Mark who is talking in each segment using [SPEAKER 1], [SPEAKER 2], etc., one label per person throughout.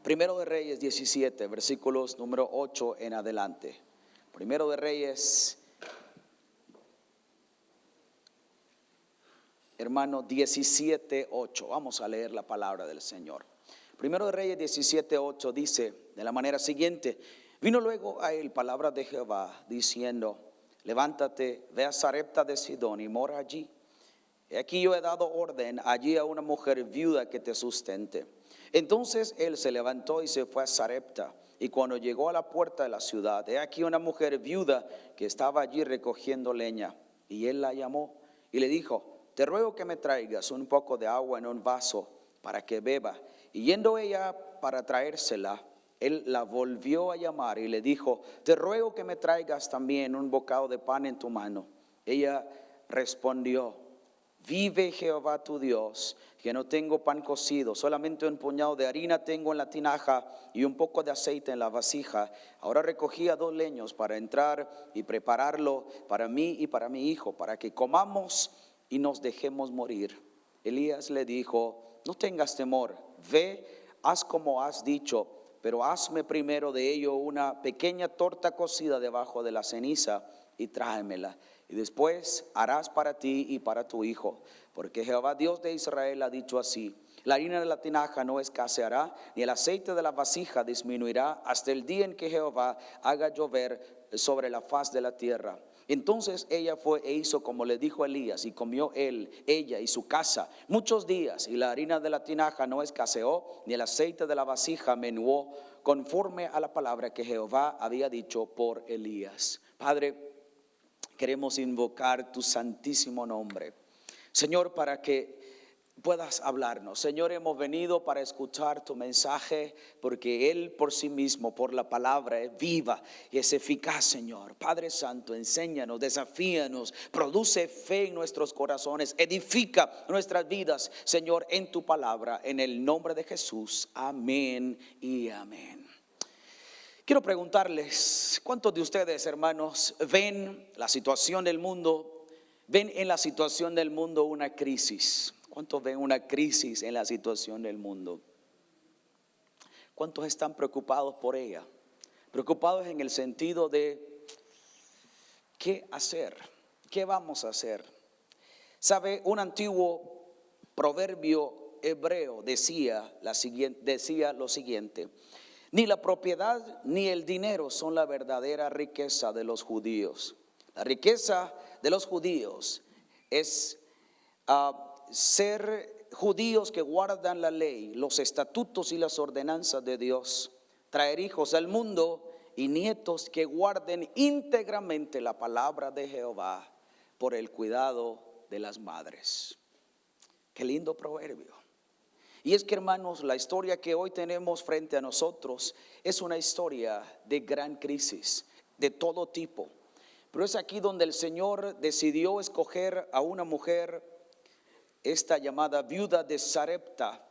[SPEAKER 1] Primero de Reyes 17, versículos número 8 en adelante. Primero de Reyes, hermano, 17, 8. Vamos a leer la palabra del Señor. Primero de Reyes 17, 8 dice de la manera siguiente: vino luego a él palabra de Jehová diciendo: levántate, ve a Sarepta de Sidón y mora allí. He aquí yo he dado orden allí a una mujer viuda que te sustente. Entonces él se levantó y se fue a Sarepta. Y cuando llegó a la puerta de la ciudad, he aquí una mujer viuda que estaba allí recogiendo leña. Y él la llamó y le dijo: te ruego que me traigas un poco de agua en un vaso para que beba. Y yendo ella para traérsela, él la volvió a llamar y le dijo: te ruego que me traigas también un bocado de pan en tu mano. Ella respondió: vive Jehová tu Dios, que no tengo pan cocido, solamente un puñado de harina tengo en la tinaja y un poco de aceite en la vasija. Ahora recogía 2 leños para entrar y prepararlo para mí y para mi hijo, para que comamos y nos dejemos morir. Elías le dijo: no tengas temor, ve, haz como has dicho, pero hazme primero de ello una pequeña torta cocida debajo de la ceniza y tráemela. Y después harás para ti y para tu hijo, porque Jehová Dios de Israel ha dicho así: la harina de la tinaja no escaseará, ni el aceite de la vasija disminuirá, hasta el día en que Jehová haga llover sobre la faz de la tierra. Entonces ella fue e hizo como le dijo Elías, y comió él, ella y su casa muchos días, y la harina de la tinaja no escaseó, ni el aceite de la vasija menguó, conforme a la palabra que Jehová había dicho por Elías. Padre, queremos invocar tu santísimo nombre, Señor, para que puedas hablarnos. Señor, hemos venido para escuchar tu mensaje, porque Él por sí mismo, por la palabra, es viva y es eficaz, Señor. Padre Santo, enséñanos, desafíanos, produce fe en nuestros corazones, edifica nuestras vidas, Señor, en tu palabra, en el nombre de Jesús. Amén y amén. Quiero preguntarles, ¿cuántos de ustedes, hermanos, ven la situación del mundo, ven en la situación del mundo una crisis? ¿Cuántos ven una crisis en la situación del mundo? ¿Cuántos están preocupados por ella? Preocupados en el sentido de ¿qué hacer? ¿Qué vamos a hacer? ¿Sabe? Un antiguo proverbio hebreo decía lo siguiente: ni la propiedad ni el dinero son la verdadera riqueza de los judíos. La riqueza de los judíos es ser judíos que guardan la ley, los estatutos y las ordenanzas de Dios, traer hijos al mundo y nietos que guarden íntegramente la palabra de Jehová por el cuidado de las madres. Qué lindo proverbio. Y es que, hermanos, la historia que hoy tenemos frente a nosotros es una historia de gran crisis, de todo tipo. Pero es aquí donde el Señor decidió escoger a una mujer, esta llamada viuda de Sarepta.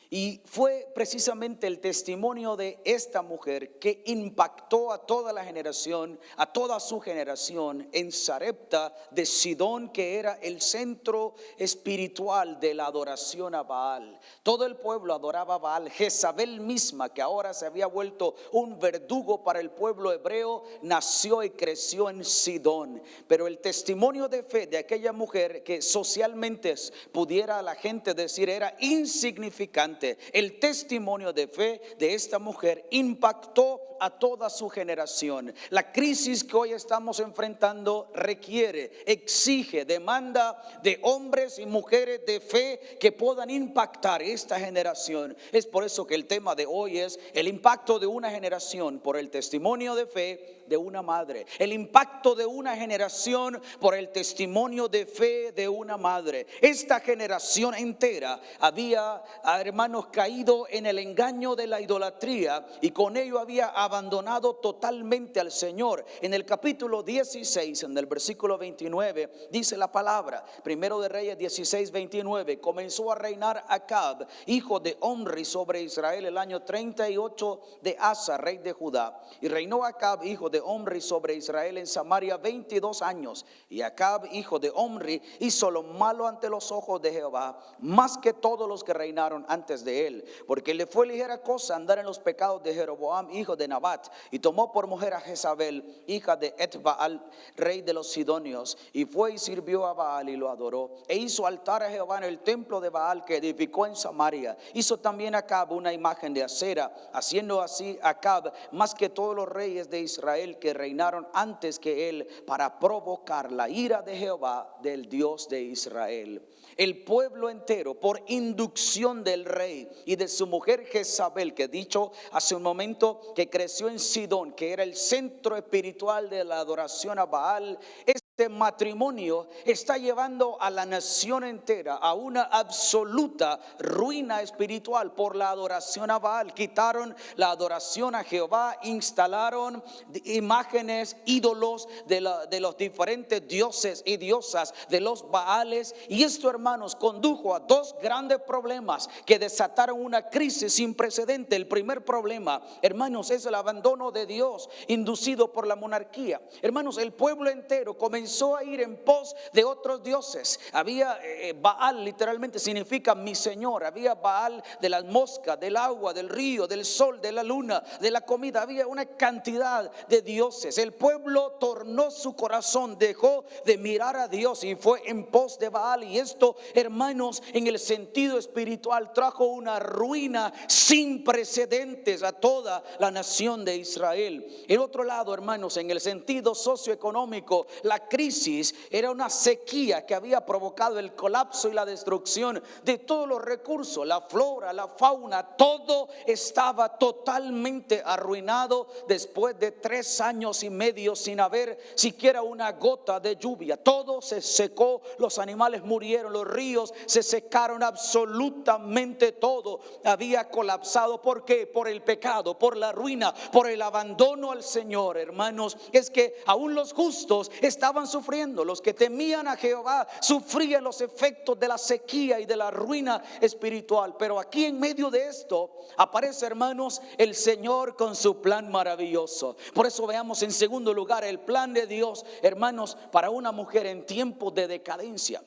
[SPEAKER 1] Y fue precisamente el testimonio de esta mujer que impactó a toda la generación, a toda su generación, en Sarepta de Sidón, que era el centro espiritual de la adoración a Baal. Todo el pueblo adoraba a Baal. Jezabel misma, que ahora se había vuelto un verdugo para el pueblo hebreo, nació y creció en Sidón. Pero el testimonio de fe de aquella mujer, que socialmente pudiera la gente decir era insignificante, el testimonio de fe de esta mujer impactó a toda su generación. La crisis que hoy estamos enfrentando requiere, exige, demanda de hombres y mujeres de fe que puedan impactar esta generación. Es por eso que el tema de hoy es el impacto de una generación por el testimonio de fe de una madre. El impacto de una generación por el testimonio de fe de una madre. Esta generación entera había, hermanos, caído en el engaño de la idolatría y con ello había abandonado totalmente al Señor. En el capítulo 16, en el versículo 29, dice la palabra, Primero de Reyes 16, 29, comenzó a reinar Acab, hijo de Omri, sobre Israel el año 38 de Asa, rey de Judá. Y reinó Acab, hijo de Omri, sobre Israel en Samaria 22 años. Y Acab, hijo de Omri, hizo lo malo ante los ojos de Jehová, más que todos los que reinaron antes de él, porque le fue ligera cosa andar en los pecados de Jeroboam, hijo de Nabat, y tomó por mujer a Jezabel, hija de Etbaal, rey de los Sidonios, y fue y sirvió a Baal y lo adoró, e hizo altar a Jehová en el templo de Baal que edificó en Samaria. Hizo también Acab una imagen de acera, haciendo así Acab más que todos los reyes de Israel que reinaron antes que él, para provocar la ira de Jehová, del Dios de Israel. El pueblo entero, por inducción del rey y de su mujer Jezabel, que he dicho hace un momento que creció en Sidón, que era el centro espiritual de la adoración a Baal, este matrimonio está llevando a la nación entera a una absoluta ruina espiritual por la adoración a Baal. Quitaron la adoración a Jehová, instalaron imágenes, ídolos de los diferentes dioses y diosas de los Baales. Y esto, hermanos, condujo a dos grandes problemas que desataron una crisis sin precedente. El primer problema, hermanos, es el abandono de Dios inducido por la monarquía. Hermanos, el pueblo entero comenzó a ir en pos de otros dioses. Había Baal, literalmente significa mi Señor. Había Baal de las moscas, del agua, del río, del sol, de la luna, de la comida. Había una cantidad de dioses. El pueblo tornó su corazón, dejó de mirar a Dios y fue en pos de Baal. Y esto, hermanos, en el sentido espiritual trajo una ruina sin precedentes a toda la nación de Israel. En otro lado, hermanos, en el sentido socioeconómico, la crisis era una sequía que había provocado el colapso y la destrucción de todos los recursos, la flora, la fauna, todo estaba totalmente arruinado después de 3 años y medio sin haber siquiera una gota de lluvia. Todo se secó, los animales murieron, los ríos se secaron, absolutamente todo había colapsado. ¿Por qué? Por el pecado, por la ruina, por el abandono al Señor. Hermanos, es que aún los justos estaban sufriendo. Los que temían a Jehová sufrían los efectos de la sequía y de la ruina espiritual. Pero aquí en medio de esto aparece, hermanos, el Señor con su plan maravilloso. Por eso veamos en segundo lugar el plan de Dios, hermanos, para una mujer en tiempos de decadencia.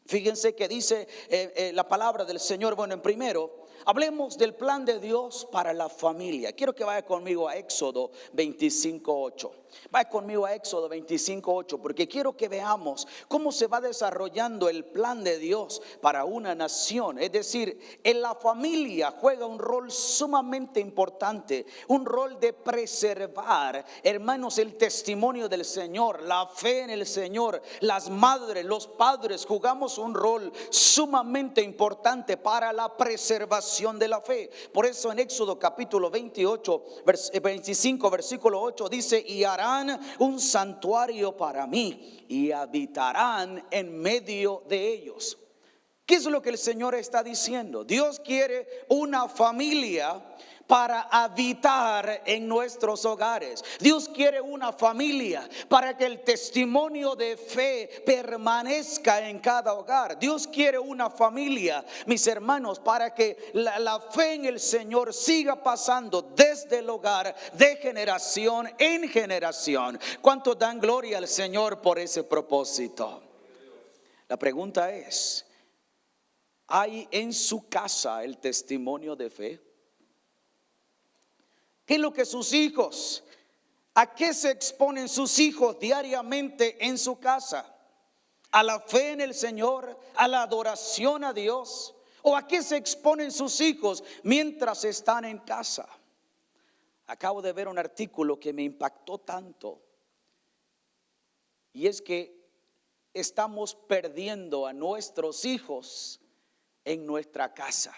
[SPEAKER 1] Fíjense que dice la palabra del Señor. Bueno, en primero, hablemos del plan de Dios para la familia. Quiero que vaya conmigo a Éxodo 25:8. Vaya conmigo a Éxodo 25:8, porque quiero que veamos cómo se va desarrollando el plan de Dios para una nación. Es decir, en la familia juega un rol sumamente importante, un rol de preservar, hermanos, el testimonio del Señor, la fe en el Señor. Las madres, los padres jugamos un rol sumamente importante para la preservación de la fe. Por eso en Éxodo capítulo 25 versículo 8 dice: y harán un santuario para mí y habitarán en medio de ellos. ¿Qué es lo que el Señor está diciendo? Dios quiere una familia para habitar en nuestros hogares. Dios quiere una familia para que el testimonio de fe permanezca en cada hogar. Dios quiere una familia, mis hermanos, para que la fe en el Señor siga pasando desde el hogar, de generación en generación. ¿Cuántos dan gloria al Señor por ese propósito? La pregunta es: ¿hay en su casa el testimonio de fe? ¿Qué es lo que sus hijos, a qué se exponen sus hijos diariamente en su casa? ¿A la fe en el Señor? ¿A la adoración a Dios? ¿O a qué se exponen sus hijos mientras están en casa? Acabo de ver un artículo que me impactó tanto, y es que estamos perdiendo a nuestros hijos en nuestra casa.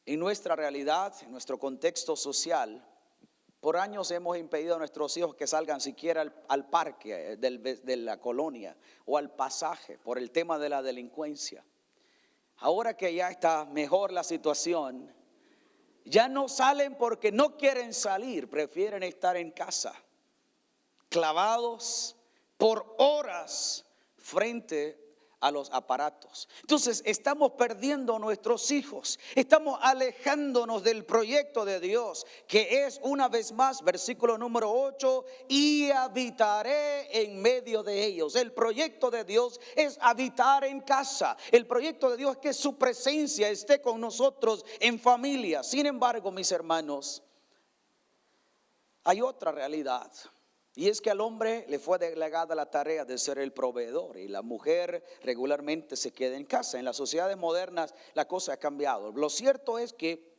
[SPEAKER 1] En nuestra realidad, en nuestro contexto social, por años hemos impedido a nuestros hijos que salgan siquiera al parque de la colonia o al pasaje por el tema de la delincuencia. Ahora que ya está mejor la situación, ya no salen porque no quieren salir, prefieren estar en casa, clavados por horas frente a los aparatos. Entonces estamos perdiendo a nuestros hijos, estamos alejándonos del proyecto de Dios, que es, una vez más, versículo número 8, y habitaré en medio de ellos. El proyecto de Dios es habitar en casa. El proyecto de Dios es que su presencia esté con nosotros en familia. Sin embargo, mis hermanos, hay otra realidad. Y es que al hombre le fue delegada la tarea de ser el proveedor y la mujer regularmente se queda en casa. En las sociedades modernas la cosa ha cambiado. Lo cierto es que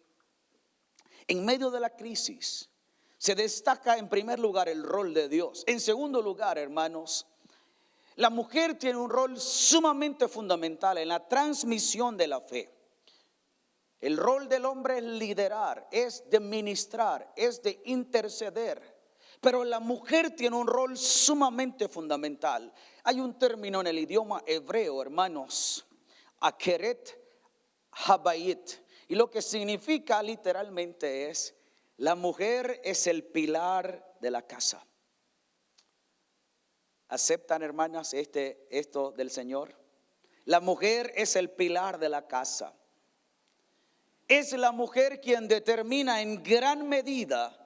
[SPEAKER 1] en medio de la crisis se destaca en primer lugar el rol de Dios. En segundo lugar, hermanos, la mujer tiene un rol sumamente fundamental en la transmisión de la fe. El rol del hombre es liderar, es de ministrar, es de interceder. Pero la mujer tiene un rol sumamente fundamental. Hay un término en el idioma hebreo, hermanos, akeret habayit, y lo que significa literalmente es: la mujer es el pilar de la casa. ¿Aceptan, hermanas, esto del Señor? La mujer es el pilar de la casa. Es la mujer quien determina en gran medida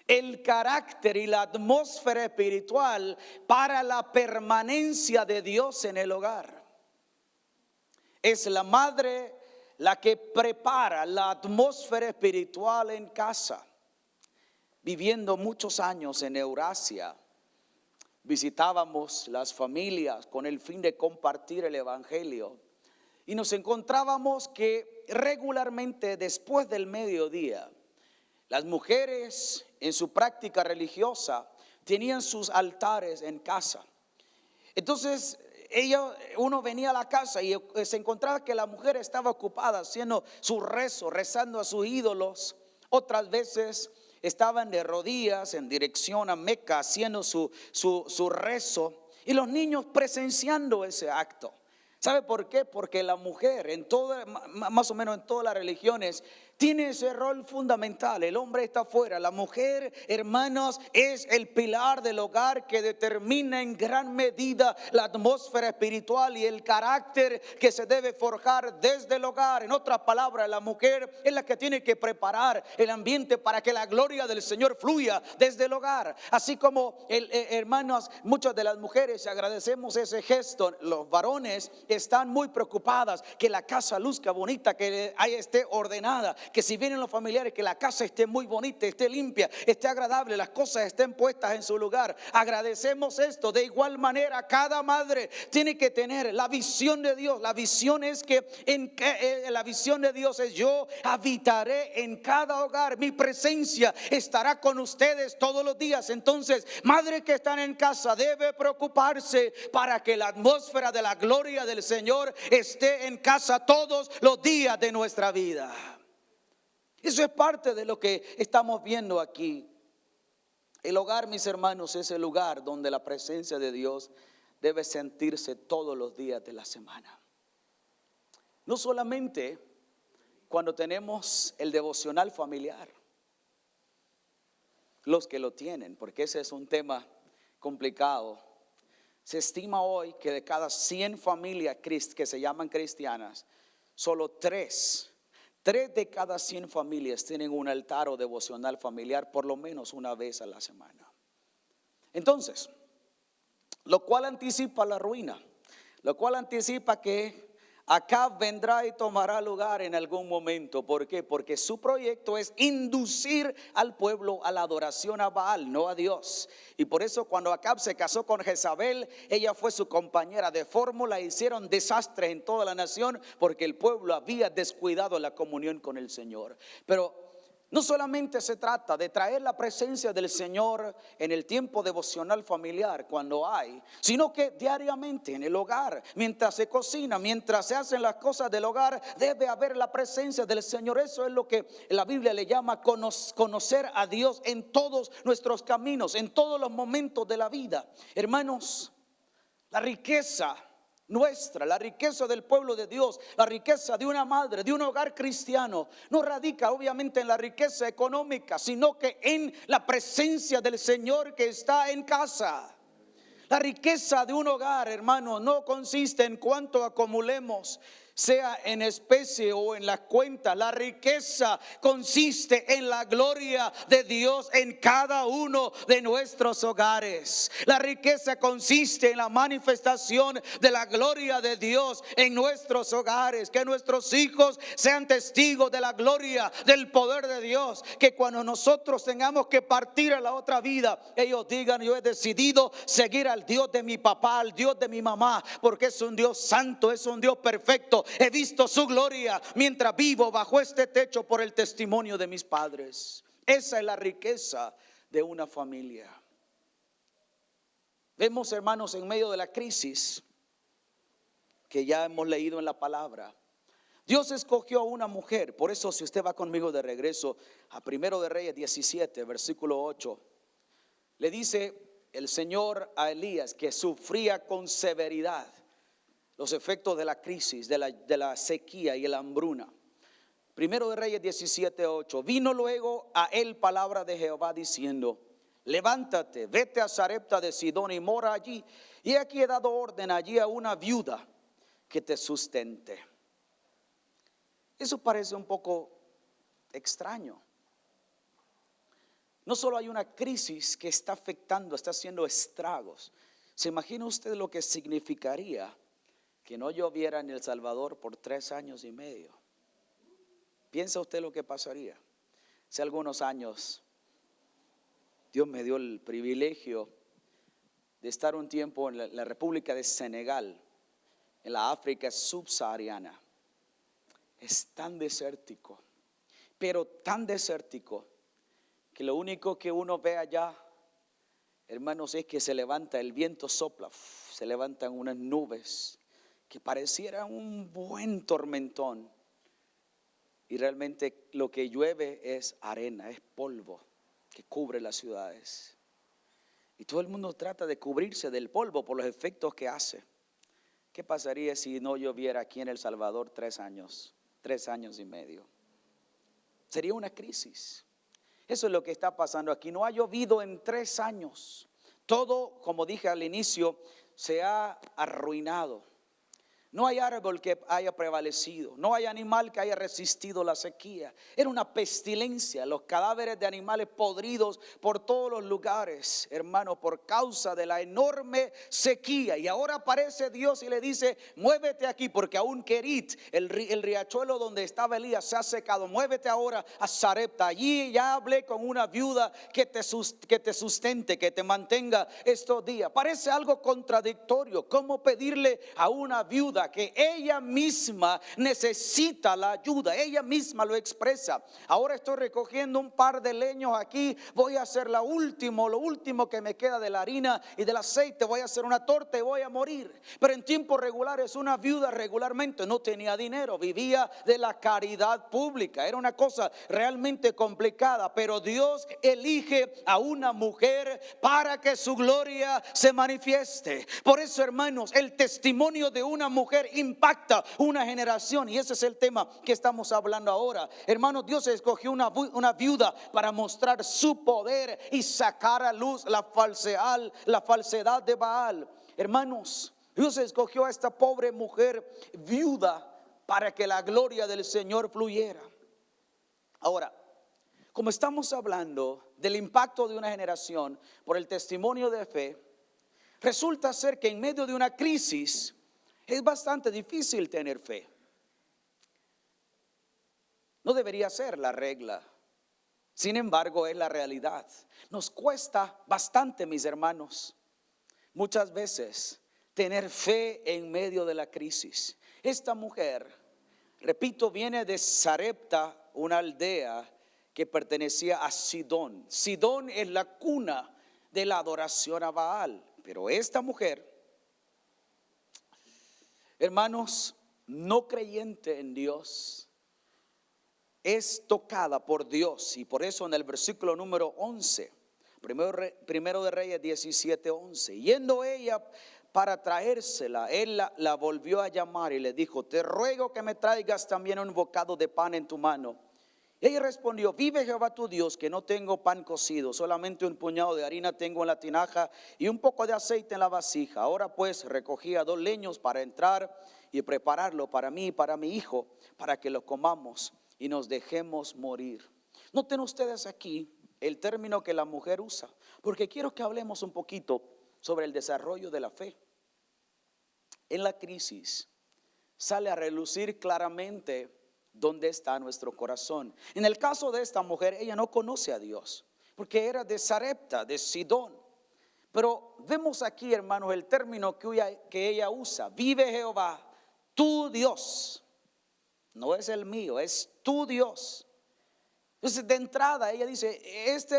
[SPEAKER 1] el carácter y la atmósfera espiritual para la permanencia de Dios en el hogar. Es la madre la que prepara la atmósfera espiritual en casa. Viviendo muchos años en Eurasia, visitábamos las familias con el fin de compartir el evangelio y nos encontrábamos que regularmente después del mediodía las mujeres en su práctica religiosa tenían sus altares en casa. Entonces uno venía a la casa y se encontraba que la mujer estaba ocupada haciendo su rezo, rezando a sus ídolos. Otras veces estaban de rodillas en dirección a Meca haciendo su rezo, y los niños presenciando ese acto. ¿Sabe por qué? Porque la mujer más o menos en todas las religiones tiene ese rol fundamental. El hombre está afuera, la mujer, hermanos, es el pilar del hogar que determina en gran medida la atmósfera espiritual y el carácter que se debe forjar desde el hogar. En otras palabras, la mujer es la que tiene que preparar el ambiente para que la gloria del Señor fluya desde el hogar. Así como, hermanos, muchas de las mujeres agradecemos ese gesto. Los varones están muy preocupadas que la casa luzca bonita, que esté ordenada, que si vienen los familiares, que la casa esté muy bonita, esté limpia, esté agradable, las cosas estén puestas en su lugar. Agradecemos esto. De igual manera, cada madre tiene que tener la visión de Dios. La visión es la visión de Dios es: yo habitaré en cada hogar, mi presencia estará con ustedes todos los días. Entonces, madre que están en casa debe preocuparse para que la atmósfera de la gloria del Señor esté en casa todos los días de nuestra vida. Eso es parte de lo que estamos viendo aquí. El hogar, mis hermanos, es el lugar donde la presencia de Dios debe sentirse todos los días de la semana. No solamente cuando tenemos el devocional familiar, los que lo tienen, porque ese es un tema complicado. Se estima hoy que de cada 100 familias que se llaman cristianas, solo 3 de cada 100 familias tienen un altar o devocional familiar por lo menos una vez a la semana. Entonces, lo cual anticipa la ruina, lo cual anticipa que Acab vendrá y tomará lugar en algún momento. ¿Por qué? Porque su proyecto es inducir al pueblo a la adoración a Baal, no a Dios. Y por eso cuando Acab se casó con Jezabel, ella fue su compañera de fórmula. Hicieron desastres en toda la nación porque el pueblo había descuidado la comunión con el Señor. Pero no solamente se trata de traer la presencia del Señor en el tiempo devocional familiar cuando hay, sino que diariamente en el hogar, mientras se cocina, mientras se hacen las cosas del hogar, debe haber la presencia del Señor. Eso es lo que la Biblia le llama conocer a Dios en todos nuestros caminos, en todos los momentos de la vida. Hermanos, la riqueza nuestra, la riqueza del pueblo de Dios, la riqueza de una madre, de un hogar cristiano, no radica obviamente en la riqueza económica, sino que en la presencia del Señor que está en casa. La riqueza de un hogar, hermano, no consiste en cuánto acumulemos, sea en especie o en la cuenta. La riqueza consiste en la gloria de Dios en cada uno de nuestros hogares. La riqueza consiste en la manifestación de la gloria de Dios en nuestros hogares. Que nuestros hijos sean testigos de la gloria, del poder de Dios. Que cuando nosotros tengamos que partir a la otra vida, ellos digan: yo he decidido seguir al Dios de mi papá, al Dios de mi mamá, porque es un Dios santo, es un Dios perfecto. He visto su gloria mientras vivo bajo este techo por el testimonio de mis padres. Esa es la riqueza de una familia. Vemos, hermanos, en medio de la crisis que ya hemos leído en la palabra, Dios escogió a una mujer. Por eso, si usted va conmigo de regreso a 1 de Reyes 17, versículo 8, le dice el Señor a Elías que sufría con severidad los efectos de la crisis, de la sequía y la hambruna. 1 de Reyes 17, 8. Vino luego a él palabra de Jehová diciendo: levántate, vete a Sarepta de Sidón y mora allí. Y aquí he dado orden allí a una viuda que te sustente. Eso parece un poco extraño. No solo hay una crisis que está afectando, está haciendo estragos. ¿Se imagina usted lo que significaría que no lloviera en El Salvador por 3 años y medio? ¿Piensa usted lo que pasaría? Hace algunos años Dios me dio el privilegio de estar un tiempo en la República de Senegal, en la África subsahariana. Es tan desértico, pero tan desértico, que lo único que uno ve allá, hermanos, es que se levanta, el viento sopla, se levantan unas nubes que pareciera un buen tormentón, y realmente lo que llueve es arena, es polvo que cubre las ciudades, y todo el mundo trata de cubrirse del polvo por los efectos que hace. ¿Qué pasaría si no lloviera aquí en El Salvador 3 años y medio? Sería una crisis. Eso es lo que está pasando aquí. No ha llovido en 3 años. Todo, como dije al inicio, se ha arruinado. No hay árbol que haya prevalecido, no hay animal que haya resistido la sequía. Era una pestilencia, los cadáveres de animales podridos por todos los lugares, hermano, por causa de la enorme sequía. Y ahora aparece Dios y le dice: muévete aquí, porque aún Kerit, el riachuelo donde estaba Elías, se ha secado. Muévete ahora a Sarepta. Allí ya hablé con una viuda que te sustente, que te mantenga estos días. Parece algo contradictorio. ¿Cómo pedirle a una viuda que ella misma necesita la ayuda? Ella misma lo expresa. Ahora estoy recogiendo un par de leños aquí, voy a hacer lo último que me queda de la harina y del aceite, voy a hacer una torta y voy a morir. Pero en tiempos regulares, una viuda regularmente no tenía dinero, vivía de la caridad pública. Era una cosa realmente complicada, pero Dios elige a una mujer para que su gloria se manifieste. Por eso, hermanos, el testimonio de una mujer impacta una generación, y ese es el tema que estamos hablando ahora. Hermanos, Dios escogió una viuda para mostrar su poder y sacar a luz la falsedad de Baal. Hermanos, Dios escogió a esta pobre mujer viuda para que la gloria del Señor fluyera. Ahora, como estamos hablando del impacto de una generación por el testimonio de fe, resulta ser que en medio de una crisis es bastante difícil tener fe. No debería ser la regla, sin embargo es la realidad. Nos cuesta bastante, mis hermanos, muchas veces tener fe en medio de la crisis. Esta mujer, repito, viene de Sarepta, una aldea que pertenecía a Sidón. Sidón es la cuna de la adoración a Baal. Pero esta mujer, hermanos, no creyente en Dios, es tocada por Dios. Y por eso en el versículo número 11, primero de Reyes 17, 11, yendo ella para traérsela, él la volvió a llamar y le dijo: te ruego que me traigas también un bocado de pan en tu mano. Ella respondió: vive Jehová tu Dios, que no tengo pan cocido, solamente un puñado de harina tengo en la tinaja y un poco de aceite en la vasija. Ahora pues recogía 2 leños para entrar y prepararlo para mí y para mi hijo, para que lo comamos y nos dejemos morir. Noten ustedes aquí el término que la mujer usa, porque quiero que hablemos un poquito sobre el desarrollo de la fe. En la crisis sale a relucir claramente dónde está nuestro corazón. En el caso de esta mujer, ella no conoce a Dios, porque era de Sarepta, de Sidón. Pero vemos aquí, hermanos, el término que ella usa: vive Jehová, tu Dios. No es el mío, es tu Dios. Entonces, de entrada ella dice: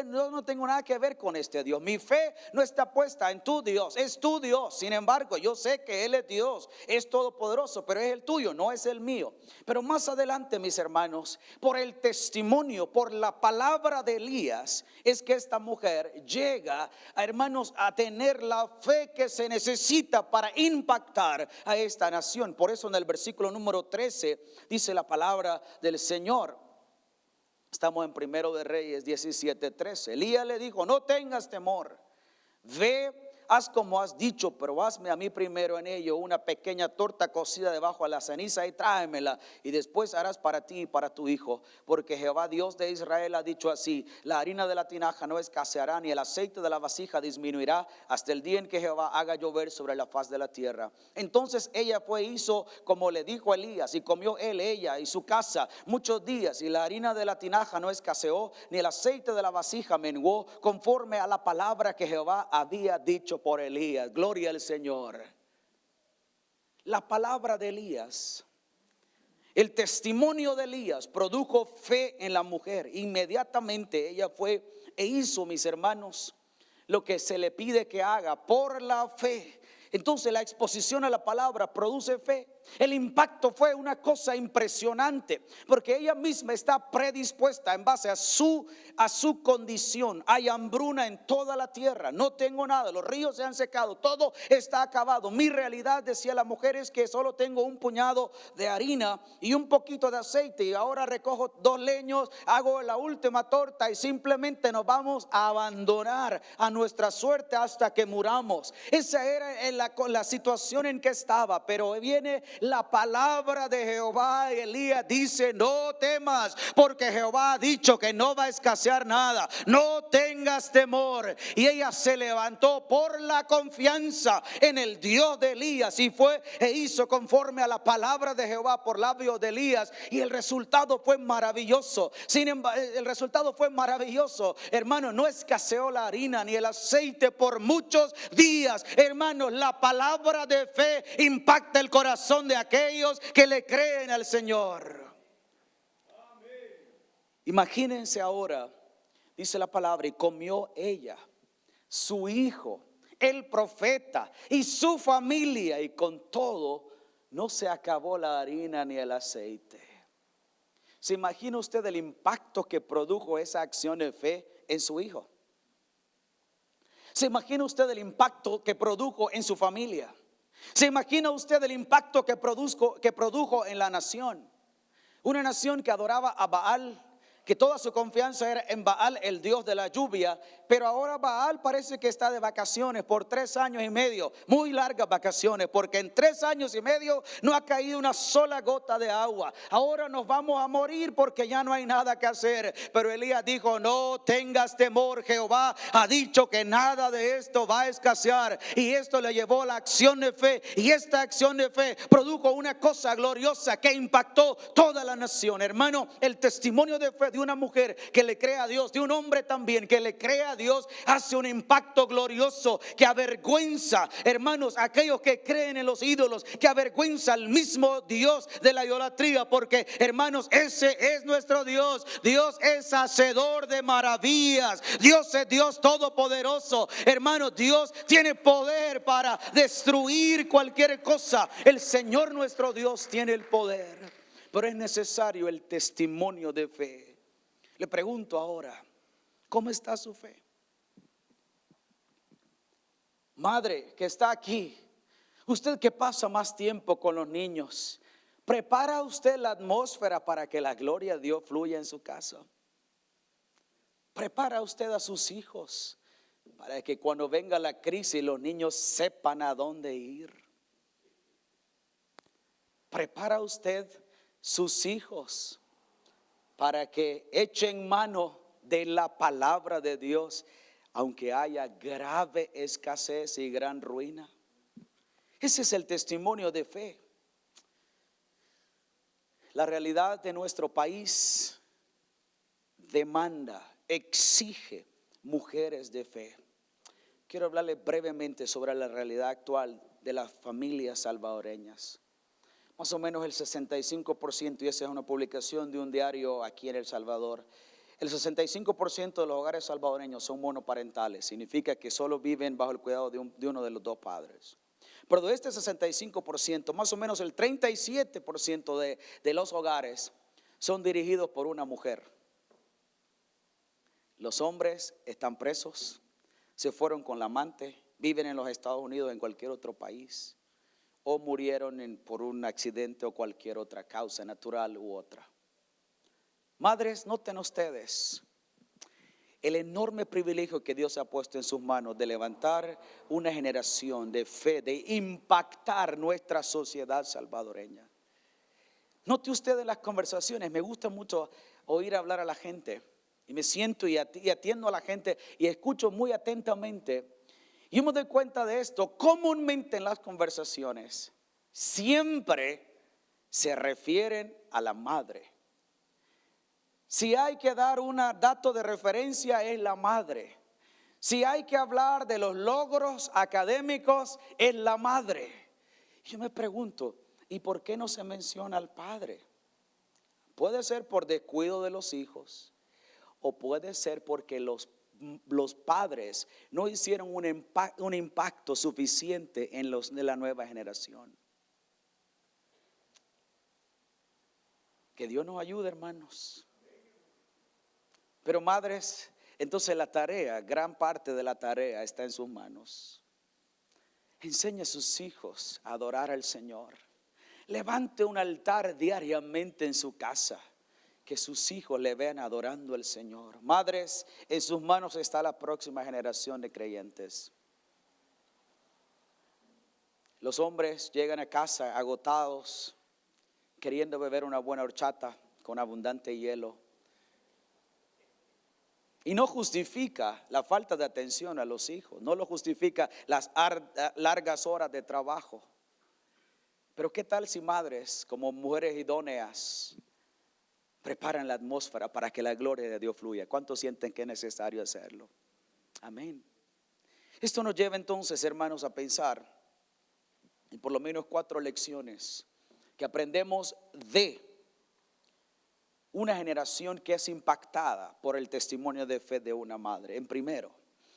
[SPEAKER 1] no tengo nada que ver con este Dios. Mi fe no está puesta en tu Dios, es tu Dios. Sin embargo, yo sé que Él es Dios, es todopoderoso, pero es el tuyo, no es el mío. Pero más adelante, mis hermanos, por el testimonio, por la palabra de Elías, es que esta mujer llega, hermanos, a tener la fe que se necesita para impactar a esta nación. Por eso en el versículo número 13 dice la palabra del Señor. Estamos en Primero de Reyes 17:13. Elías le dijo: no tengas temor, ve, haz como has dicho, pero hazme a mí primero en ello una pequeña torta cocida debajo de la ceniza y tráemela, y después harás para ti y para tu hijo, porque Jehová Dios de Israel ha dicho así: la harina de la tinaja no escaseará, ni el aceite de la vasija disminuirá, hasta el día en que Jehová haga llover sobre la faz de la tierra. Entonces ella fue e hizo como le dijo Elías, y comió él, ella y su casa muchos días, y la harina de la tinaja no escaseó, ni el aceite de la vasija menguó, conforme a la palabra que Jehová había dicho por Elías. Gloria al Señor. La palabra de Elías, el testimonio de Elías produjo fe en la mujer. Inmediatamente ella fue e hizo, mis hermanos, lo que se le pide que haga por la fe. Entonces la exposición a la palabra produce fe. El impacto fue una cosa impresionante, porque ella misma está predispuesta en base a su condición. Hay hambruna en toda la tierra, no tengo nada, los ríos se han secado, todo está acabado. Mi realidad, decía la mujer, es que solo tengo un puñado de harina y un poquito de aceite, y ahora recojo 2 leños, hago la última torta y simplemente nos vamos a abandonar a nuestra suerte hasta que muramos. Esa era la situación en que estaba. Pero viene la palabra de Jehová y Elías dice: no temas, porque Jehová ha dicho que no va a escasear nada, no tengas temor. Y ella se levantó por la confianza en el Dios de Elías y fue e hizo conforme a la palabra de Jehová por labios de Elías, y el resultado fue maravilloso. Sin embargo, el resultado fue maravilloso, hermano. No escaseó la harina ni el aceite por muchos días. Hermanos, la palabra de fe impacta el corazón de aquellos que le creen al Señor. Imagínense ahora, dice la palabra: y comió ella, su hijo, el profeta y su familia, y con todo no se acabó la harina ni el aceite. ¿Se imagina usted el impacto que produjo esa acción de fe en su hijo? ¿Se imagina usted el impacto que produjo en su familia? ¿Se imagina usted el impacto que produjo en la nación? Una nación que adoraba a Baal, que toda su confianza era en Baal, el Dios de la lluvia. Pero ahora Baal parece que está de vacaciones por 3 años y medio, muy largas vacaciones, porque en 3 años y medio no ha caído una sola gota de agua. Ahora nos vamos a morir porque ya no hay nada que hacer. Pero Elías dijo: no tengas temor, Jehová ha dicho que nada de esto va a escasear. Y esto le llevó a la acción de fe, y esta acción de fe produjo una cosa gloriosa que impactó toda la nación. Hermano, el testimonio de fe de una mujer que le cree a Dios, de un hombre también que le cree a Dios, hace un impacto glorioso que avergüenza, hermanos, a aquellos que creen en los ídolos, que avergüenza al mismo Dios de la idolatría, porque, hermanos, ese es nuestro Dios. Dios es hacedor de maravillas, Dios es Dios todopoderoso. Hermanos, Dios tiene poder para destruir cualquier cosa. El Señor nuestro Dios tiene el poder, pero es necesario el testimonio de fe. Le pregunto ahora: ¿cómo está su fe? Madre que está aquí, usted que pasa más tiempo con los niños, ¿Prepara usted la atmósfera para que la gloria de Dios fluya en su casa? ¿Prepara usted a sus hijos para que cuando venga la crisis los niños sepan a dónde ir? ¿Prepara usted sus hijos para que echen mano de la palabra de Dios, aunque haya grave escasez y gran ruina? Ese es el testimonio de fe. La realidad de nuestro país demanda, exige mujeres de fe. Quiero hablarles brevemente sobre la realidad actual de las familias salvadoreñas. Más o menos el 65%, y esa es una publicación de un diario aquí en El Salvador, el 65% de los hogares salvadoreños son monoparentales. Significa que solo viven bajo el cuidado de uno de los dos padres. Pero de este 65%, más o menos el 37% de los hogares son dirigidos por una mujer. Los hombres están presos, se fueron con la amante, viven en los Estados Unidos o en cualquier otro país, o murieron por un accidente o cualquier otra causa natural u otra. Madres, noten ustedes el enorme privilegio que Dios ha puesto en sus manos de levantar una generación de fe, de impactar nuestra sociedad salvadoreña. Note usted en las conversaciones, me gusta mucho oír hablar a la gente, y me siento y atiendo a la gente y escucho muy atentamente. Y yo me doy cuenta de esto, comúnmente en las conversaciones siempre se refieren a la madre. Si hay que dar un dato de referencia, es la madre. Si hay que hablar de los logros académicos, es la madre. Yo me pregunto, ¿y por qué no se menciona al padre? Puede ser por descuido de los hijos, o puede ser porque los padres no hicieron un impacto suficiente de la nueva generación. Que Dios nos ayude, hermanos. Pero madres, entonces la tarea, gran parte de la tarea está en sus manos. Enseñe a sus hijos a adorar al Señor. Levante un altar diariamente en su casa, que sus hijos le vean adorando al Señor. Madres, en sus manos está la próxima generación de creyentes. Los hombres llegan a casa agotados, queriendo beber una buena horchata con abundante hielo. Y no justifica la falta de atención a los hijos, no lo justifica las largas horas de trabajo. Pero ¿qué tal si madres, como mujeres idóneas, preparan la atmósfera para que la gloria de Dios fluya? ¿Cuántos sienten que es necesario hacerlo? Amén. Esto nos lleva entonces, hermanos, a pensar en por lo menos 4 lecciones que aprendemos de una generación que es impactada por el testimonio de fe de una madre.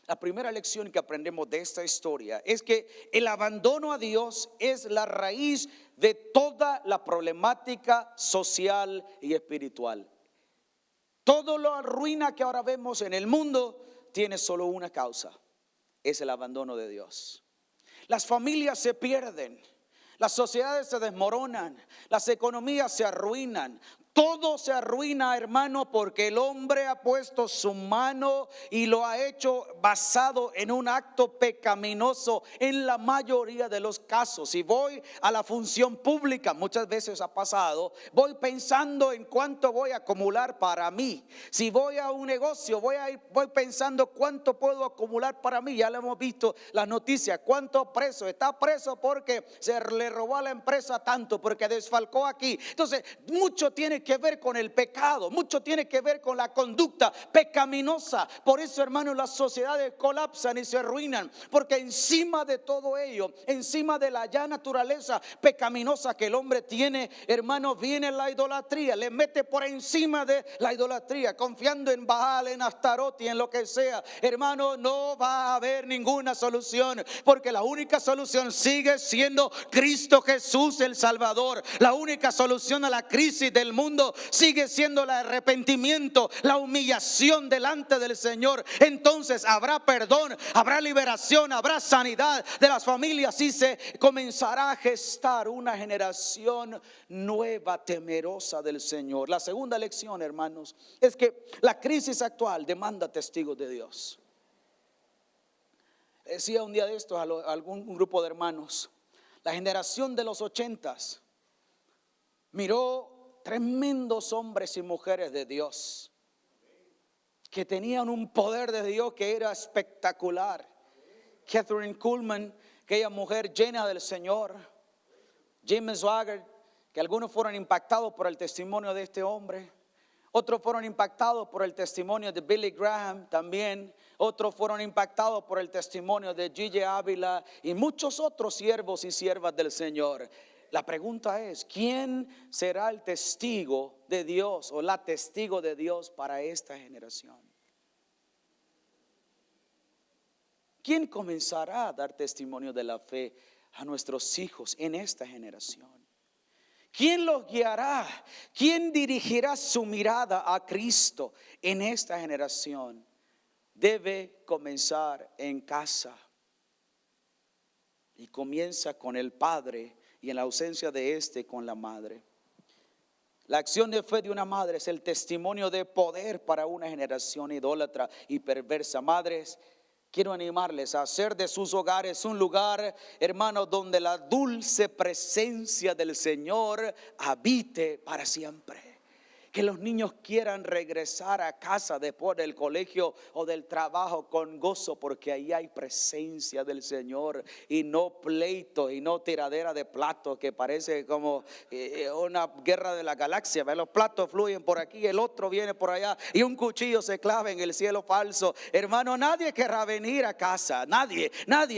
[SPEAKER 1] La primera lección que aprendemos de esta historia es que el abandono a Dios es la raíz de toda la problemática social y espiritual. Toda la ruina que ahora vemos en el mundo tiene solo una causa: es el abandono de Dios. Las familias se pierden, las sociedades se desmoronan, las economías se arruinan. Todo se arruina, hermano, porque el hombre ha puesto su mano y lo ha hecho basado en un acto pecaminoso en la mayoría de los casos. Si voy a la función pública, muchas veces ha pasado, voy pensando en cuánto voy a acumular para mí. Si voy a un negocio, voy pensando cuánto puedo acumular para mí. Ya lo hemos visto las noticias, cuánto preso, está preso porque se le robó a la empresa tanto, porque desfalcó aquí. Entonces, mucho tiene que ver con el pecado, mucho tiene que ver con la conducta pecaminosa. Por eso, hermanos, las sociedades colapsan y se arruinan, porque encima de todo ello, encima de la ya naturaleza pecaminosa que el hombre tiene, hermanos, viene la idolatría, le mete por encima de la idolatría, confiando en Baal, en Astarot y en lo que sea. Hermano, no va a haber ninguna solución, porque la única solución sigue siendo Cristo Jesús el Salvador. La única solución a la crisis del mundo segundo sigue siendo el arrepentimiento, la humillación delante del Señor, entonces habrá perdón, habrá liberación, habrá sanidad de las familias y se comenzará a gestar una generación nueva, temerosa del Señor. La segunda lección, hermanos, es que la crisis actual demanda testigos de Dios. Decía un día de estos a algún grupo de hermanos, la generación de los 80s miró tremendos hombres y mujeres de Dios que tenían un poder de Dios que era espectacular. Catherine Kuhlman, aquella mujer llena del Señor. Jim Swaggart, que algunos fueron impactados por el testimonio de este hombre. Otros fueron impactados por el testimonio de Billy Graham también. Otros fueron impactados por el testimonio de Gigi Ávila y muchos otros siervos y siervas del Señor. La pregunta es, ¿quién será el testigo de Dios o la testigo de Dios para esta generación? ¿Quién comenzará a dar testimonio de la fe a nuestros hijos en esta generación? ¿Quién los guiará? ¿Quién dirigirá su mirada a Cristo en esta generación? Debe comenzar en casa. Y comienza con el padre y en la ausencia de este con la madre. La acción de fe de una madre es el testimonio de poder para una generación idólatra y perversa. Madres, quiero animarles a hacer de sus hogares un lugar, hermanos, donde la dulce presencia del Señor habite para siempre. Que los niños quieran regresar a casa después del colegio o del trabajo con gozo, porque ahí hay presencia del Señor y no pleito y no tiradera de platos que parece como una guerra de la galaxia. Los platos fluyen por aquí, el otro viene por allá y un cuchillo se clava en el cielo falso. Hermano, nadie querrá venir a casa, nadie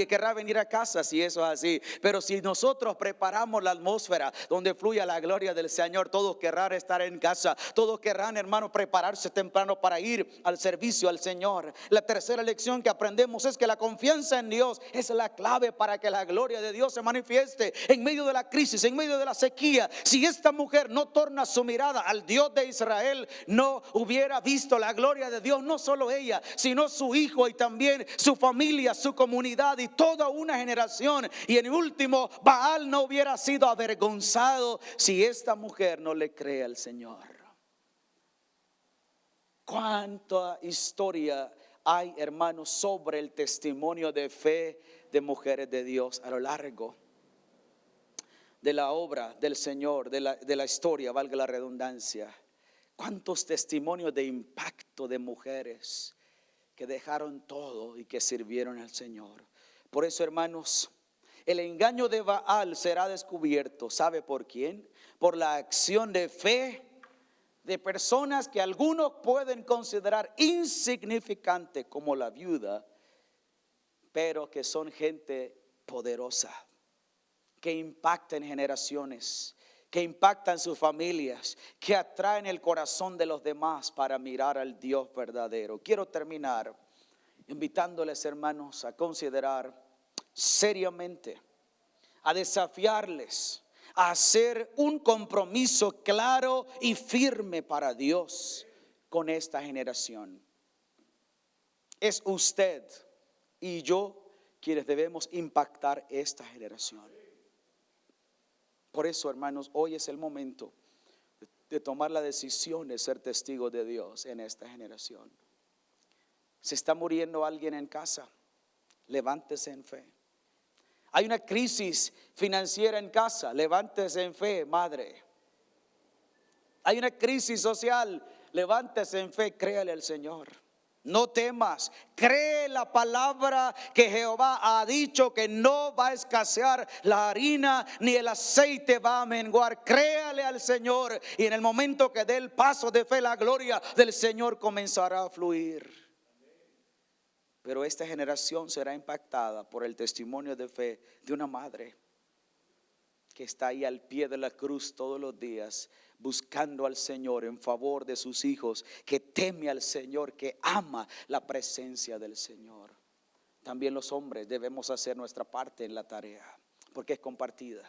[SPEAKER 1] querrá venir a casa si eso es así. Pero si nosotros preparamos la atmósfera donde fluya la gloria del Señor, todos querrán estar en casa. Todos querrán, hermano, prepararse temprano para ir al servicio al Señor. La tercera lección que aprendemos es que la confianza en Dios es la clave para que la gloria de Dios se manifieste en medio de la crisis, en medio de la sequía. Si esta mujer no torna su mirada al Dios de Israel, no hubiera visto la gloria de Dios, no solo ella, sino su hijo y también su familia, su comunidad y toda una generación. Y en el último, Baal no hubiera sido avergonzado si esta mujer no le cree al Señor. Cuánta historia hay, hermanos, sobre el testimonio de fe de mujeres de Dios a lo largo de la obra del Señor, de la historia, valga la redundancia. Cuántos testimonios de impacto de mujeres que dejaron todo y que sirvieron al Señor. Por eso, hermanos, el engaño de Baal será descubierto. ¿Sabe por quién? Por la acción de fe de personas que algunos pueden considerar insignificante, como la viuda, pero que son gente poderosa, que impactan generaciones, que impactan sus familias, que atraen el corazón de los demás para mirar al Dios verdadero. Quiero terminar invitándoles, hermanos, a considerar seriamente, a desafiarles a hacer un compromiso claro y firme para Dios con esta generación. Es usted y yo quienes debemos impactar esta generación. Por eso, hermanos, hoy es el momento de tomar la decisión de ser testigo de Dios en esta generación. Se está muriendo alguien en casa, levántese en fe. Hay una crisis financiera en casa, levántese en fe, madre. Hay una crisis social, levántese en fe, créale al Señor. No temas, cree la palabra que Jehová ha dicho, que no va a escasear la harina ni el aceite va a menguar. Créale al Señor y en el momento que dé el paso de fe, la gloria del Señor comenzará a fluir. Pero esta generación será impactada por el testimonio de fe de una madre que está ahí al pie de la cruz todos los días, buscando al Señor en favor de sus hijos, que teme al Señor, que ama la presencia del Señor. También los hombres debemos hacer nuestra parte en la tarea, porque es compartida.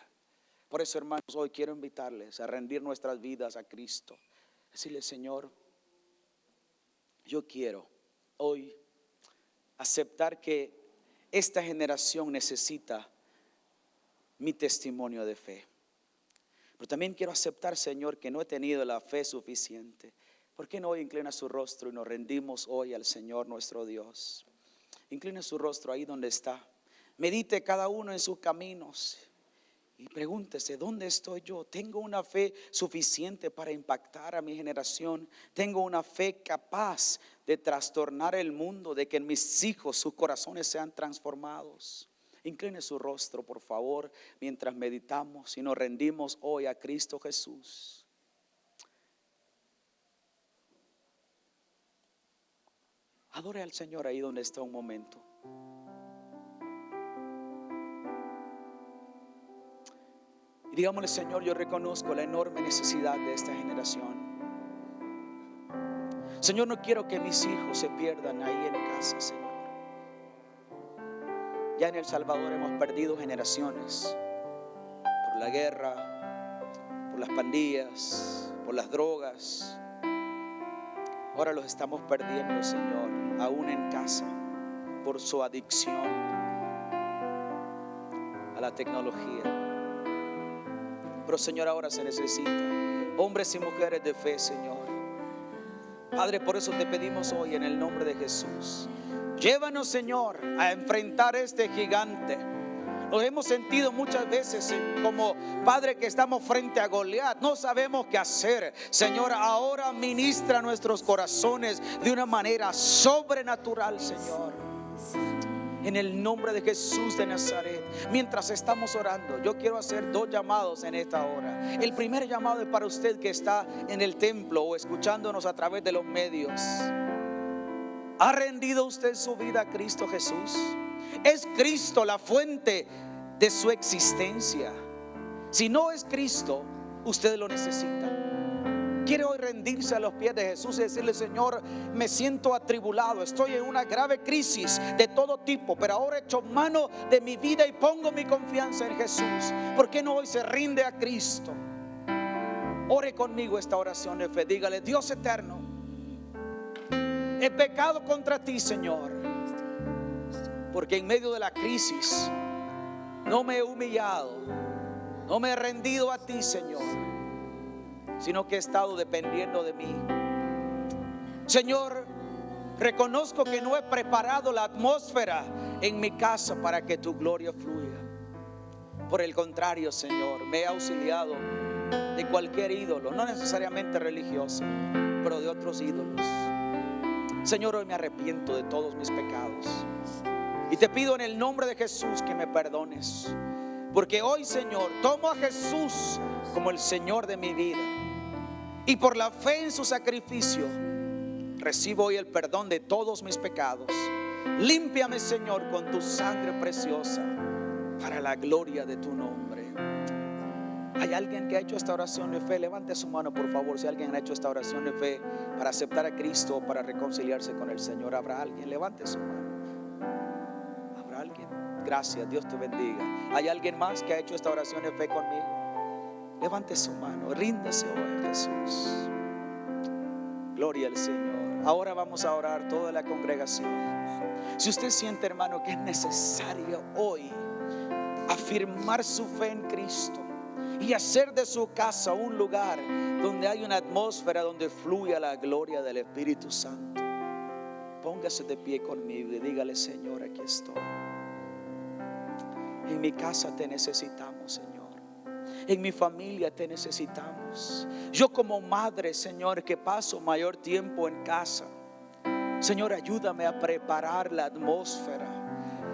[SPEAKER 1] Por eso, hermanos, hoy quiero invitarles a rendir nuestras vidas a Cristo. Decirle: Señor, yo quiero hoy aceptar que esta generación necesita mi testimonio de fe. Pero también quiero aceptar, Señor, que no he tenido la fe suficiente. ¿Por qué no hoy inclina su rostro y nos rendimos hoy al Señor nuestro Dios? Inclina su rostro ahí donde está. Medite cada uno en sus caminos y pregúntese: ¿dónde estoy yo? ¿Tengo una fe suficiente para impactar a mi generación? ¿Tengo una fe capaz de trastornar el mundo, de que en mis hijos sus corazones sean transformados? Incline su rostro, por favor, mientras meditamos y nos rendimos hoy a Cristo Jesús. Adore al Señor ahí donde está un momento. Y digámosle: Señor, yo reconozco la enorme necesidad de esta generación. Señor, no quiero que mis hijos se pierdan ahí en casa, Señor. Ya en El Salvador hemos perdido generaciones por la guerra, por las pandillas, por las drogas. Ahora los estamos perdiendo, Señor, aún en casa, por su adicción a la tecnología. Pero, Señor, ahora se necesita hombres y mujeres de fe, Señor. Padre, por eso te pedimos hoy en el nombre de Jesús: llévanos, Señor, a enfrentar este gigante. Nos hemos sentido muchas veces como, Padre, que estamos frente a Goliat. No sabemos qué hacer. Señor, ahora ministra nuestros corazones de una manera sobrenatural, Señor. En el nombre de Jesús de Nazaret. Mientras estamos orando, yo quiero hacer 2 llamados en esta hora. El primer llamado es para usted que está en el templo o escuchándonos a través de los medios. ¿Ha rendido usted su vida a Cristo Jesús? ¿Es Cristo la fuente de su existencia? Si no es Cristo, usted lo necesita. ¿Quiere hoy rendirse a los pies de Jesús y decirle: Señor, me siento atribulado, estoy en una grave crisis de todo tipo, pero ahora echo mano de mi vida y pongo mi confianza en Jesús? ¿Por qué no hoy se rinde a Cristo? Ore conmigo esta oración de fe. Dígale: Dios eterno, he pecado contra ti, Señor, porque en medio de la crisis no me he humillado, no me he rendido a ti, Señor, sino que he estado dependiendo de mí. Señor, reconozco que no he preparado la atmósfera en mi casa para que tu gloria fluya. Por el contrario, Señor, me he auxiliado de cualquier ídolo, no necesariamente religioso, pero de otros ídolos. Señor, hoy me arrepiento de todos mis pecados y te pido en el nombre de Jesús que me perdones, porque hoy, Señor, tomo a Jesús como el Señor de mi vida, y por la fe en su sacrificio recibo hoy el perdón de todos mis pecados. Límpiame, Señor, con tu sangre preciosa para la gloria de tu nombre. ¿Hay alguien que ha hecho esta oración de fe? Levante su mano, por favor. Si alguien ha hecho esta oración de fe para aceptar a Cristo o para reconciliarse con el Señor, ¿habrá alguien? Levante su mano. ¿Habrá alguien? Gracias, Dios te bendiga. ¿Hay alguien más que ha hecho esta oración de fe conmigo? Levante su mano, ríndase hoy a Jesús. Gloria al Señor. Ahora vamos a orar toda la congregación. Si usted siente, hermano, que es necesario hoy afirmar su fe en Cristo y hacer de su casa un lugar donde hay una atmósfera donde fluya la gloria del Espíritu Santo, póngase de pie conmigo y dígale: Señor, aquí estoy. En mi casa te necesitamos, Señor. En mi familia te necesitamos. Yo como madre, Señor, que paso mayor tiempo en casa, Señor, ayúdame a preparar la atmósfera.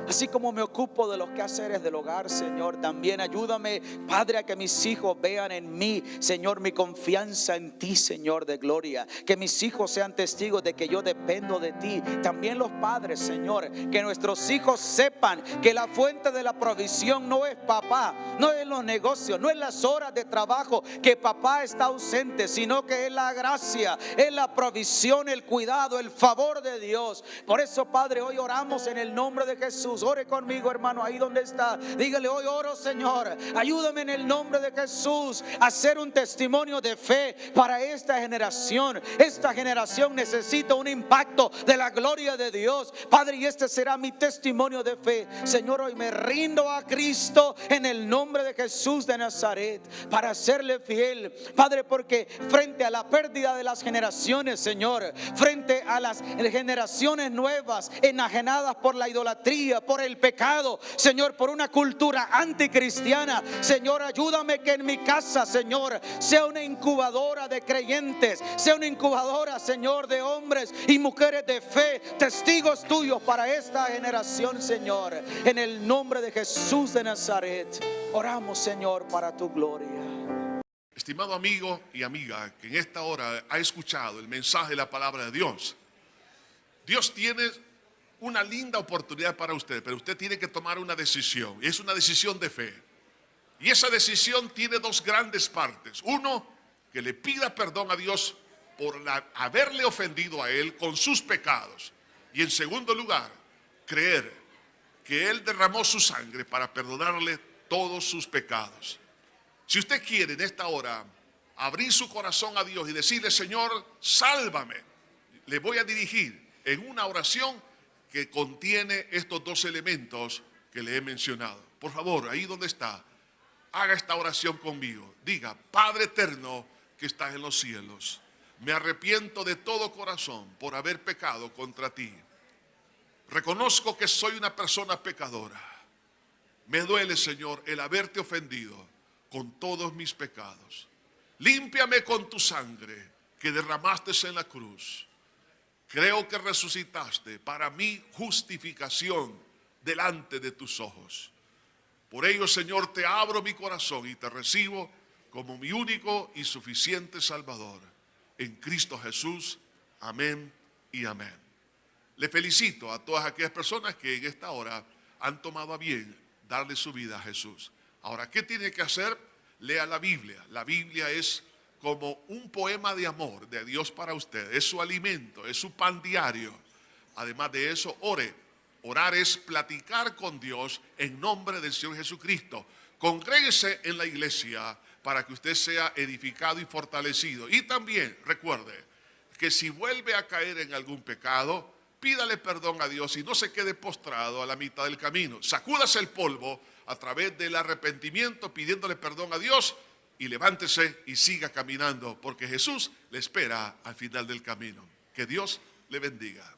[SPEAKER 1] Así como me ocupo de los quehaceres del hogar, Señor, también ayúdame, Padre, a que mis hijos vean en mí, Señor, mi confianza en ti, Señor de gloria. Que mis hijos sean testigos de que yo dependo de ti. También los padres, Señor, que nuestros hijos sepan que la fuente de la provisión no es papá, no es los negocios, no es las horas de trabajo que papá está ausente, sino que es la gracia, es la provisión, el cuidado, el favor de Dios. Por eso, Padre, hoy oramos en el nombre de Jesús Jesús. Ore conmigo, hermano, ahí donde está. Dígale: hoy oro, Señor, ayúdame en el nombre de Jesús a ser un testimonio de fe para esta generación. Esta generación necesita un impacto de la gloria de Dios, Padre, y este será mi testimonio de fe. Señor, hoy me rindo a Cristo en el nombre de Jesús de Nazaret para serle fiel, Padre, porque frente a la pérdida de las generaciones, Señor, frente a las generaciones nuevas enajenadas por la idolatría, por el pecado, Señor, por una cultura anticristiana, Señor, ayúdame que en mi casa, Señor, sea una incubadora de creyentes, sea una incubadora, Señor, de hombres y mujeres de fe, testigos tuyos para esta generación, Señor, en el nombre de Jesús de Nazaret. Oramos, Señor, para tu gloria.
[SPEAKER 2] Estimado amigo y amiga que en esta hora ha escuchado el mensaje de la palabra de Dios, Dios tiene una linda oportunidad para usted, pero usted tiene que tomar una decisión. Es una decisión de fe. Y esa decisión tiene dos grandes partes. Uno, que le pida perdón a Dios por haberle ofendido a Él con sus pecados. Y en segundo lugar, creer que Él derramó su sangre para perdonarle todos sus pecados. Si usted quiere en esta hora abrir su corazón a Dios y decirle: Señor, sálvame, le voy a dirigir en una oración que contiene estos dos elementos que le he mencionado. Por favor, ahí donde está, haga esta oración conmigo. Diga: Padre eterno que estás en los cielos, me arrepiento de todo corazón por haber pecado contra ti. Reconozco que soy una persona pecadora. Me duele, Señor, el haberte ofendido con todos mis pecados. Límpiame con tu sangre que derramaste en la cruz. Creo que resucitaste para mi justificación delante de tus ojos. Por ello, Señor, te abro mi corazón y te recibo como mi único y suficiente Salvador. En Cristo Jesús. Amén y amén. Le felicito a todas aquellas personas que en esta hora han tomado a bien darle su vida a Jesús. Ahora, ¿qué tiene que hacer? Lea la Biblia. La Biblia es como un poema de amor de Dios para usted. Es su alimento, es su pan diario. Además de eso, ore. Orar es platicar con Dios en nombre del Señor Jesucristo. Congréguese en la iglesia para que usted sea edificado y fortalecido. Y también recuerde que si vuelve a caer en algún pecado, pídale perdón a Dios y no se quede postrado a la mitad del camino. Sacúdase el polvo a través del arrepentimiento, pidiéndole perdón a Dios, y levántese y siga caminando, porque Jesús le espera al final del camino. Que Dios le bendiga.